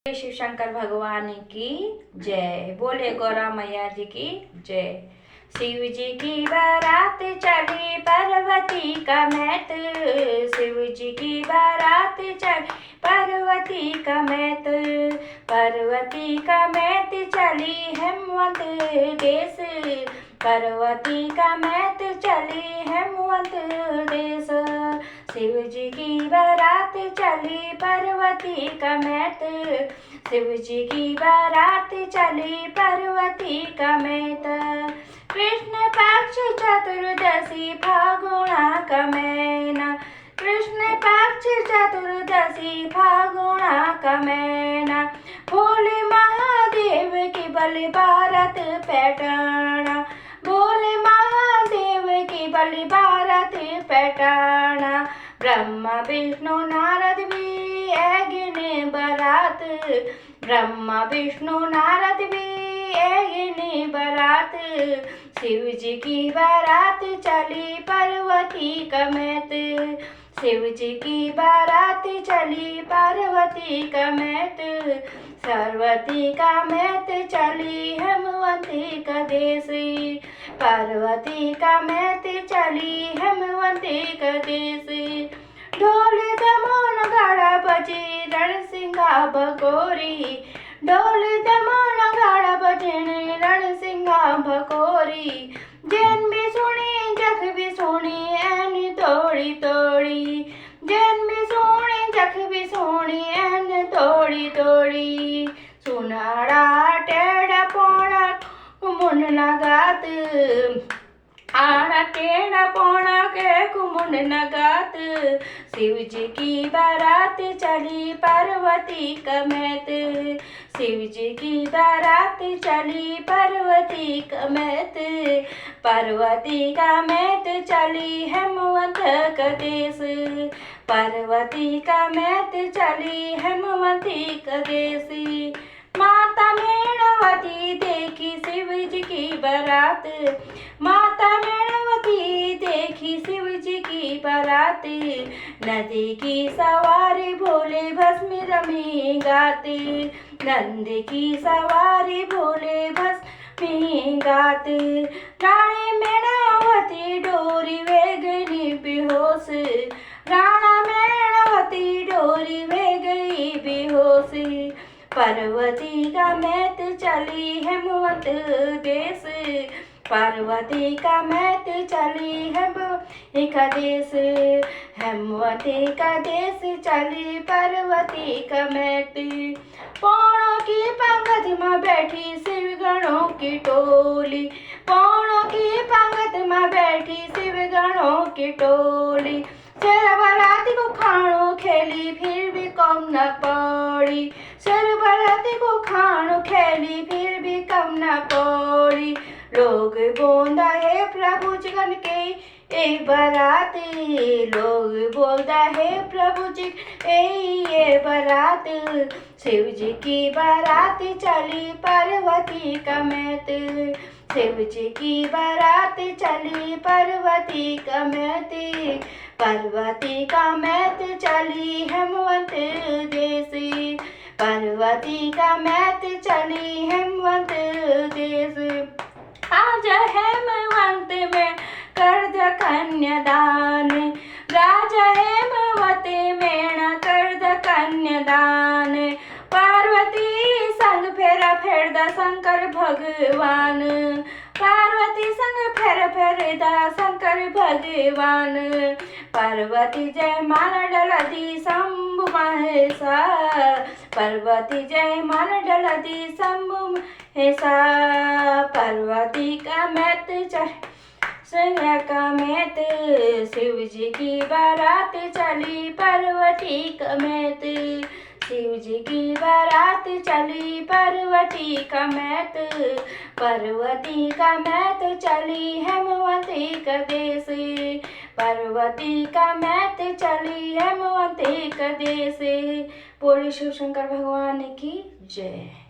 शिव शंकर भगवान की जय। बोले गौरा मैया जी की जय। शिव जी की बारात चली पार्वती का मैत, शिव जी की बारात चली पार्वती का मैत, पार्वती का मैत चली हेमवंत देश, पार्वती का मैत चली हेमवंत देश। शिव जी की बारात चली पार्वती का मैत, शिव जी की बारात चली पार्वती का मैत। कृष्ण पक्ष चतुर्दशी फागुणा का महीना, कृष्ण पक्ष चतुर्दशी फागुणा का महीना। भोले महादेव की बलि बारात पैठाना, भोले महादेव की बलि बारात पैठाना। ब्रह्मा विष्णु नारद भी आगे बारात, ब्रह्मा विष्णु नारद भी आगे बारात। शिव जी की बारात चली पार्वती का मैत, शिव जी की बारात चली पार्वती का मैत। पार्वती का मैत चली हेमवती का देश, पार्वती का मैत चली हेमवती का देश। ढोल दमन गाड़ा बजे रणसिंगा भगोरी, ढोल दमन गाड़ा बजे रणसिंगा भगोरी। जैन भी सुनी जख भी सुनी ऐन तोड़ी तोड़ी, जैन भी सुनी जख भी सुनी ऐन तोड़ी तोड़ी। सुनाड़ा टेढ़ा पौड़ा मुन लगात, आड़ा टेढ़ा पौड़ा के कुमुन नगात। शिव जी की बारात चली पार्वती का मैत, शिव जी की बारात चली पार्वती का मैत। पार्वती का मैत चली हेमवंत का देश, पार्वती का मैत चली हेमवती का देश। माता मेणवती देखी शिव जी की बारात, माता मेणवती देखी शिव जी की बारात। नदी की सवारी भोले भस्मी रमी गाते, नंदी की सवारी भोले भस्मी गाते। रानी मेणवती डोरी वे गई बेहोश, राणा मेणवती डोरी वे गई बेहोश। पार्वती का मैत चली हेमवंत देश, पार्वती का मैत चली हेमवती का देश, हेमवती का देश चली पार्वती का मैत। पौड़ों की पंगत में बैठी शिव गणों की टोली, पौड़ों की पंगत में बैठी शिव गणों की टोली। सर्वरात्रि को खाणो खेली फिर भी कम न पड़ी, सर्वरात्रि को खाणो खेली फिर भी कम न पड़ी। लोग बोलता है प्रभु जगन के ए बाराती, लोग बोलता है प्रभु जी ए बारात। शिव जी की बारात चली पार्वती का मैत, शिव जी की बारात चली पार्वती का मैत। पार्वती का मैत चली हेमवंत देश, पार्वती का मैत चली हेमवंत देश। आज हेमवंत में कर द कन्यादान, राजा हेमवती में कर द कन्यादान। पार्वती संग फेरा फेर द शंकर भगवान, पार्वती संग फेर फेर द शंकर भगवान। पार्वती जय मान डला दी शंभु महेशा, पार्वती जय मान डला दी शंभु महेशा। पार्वती का मैत चली का मैत, शिव जी की बारात चली पार्वती का मैत, शिव जी की बारात चली पार्वती का मैत। पार्वती का मैत चली हेमवती का देश, पार्वती का मैत चली हेमवती का देश। बोले शिव शंकर भगवान की जय।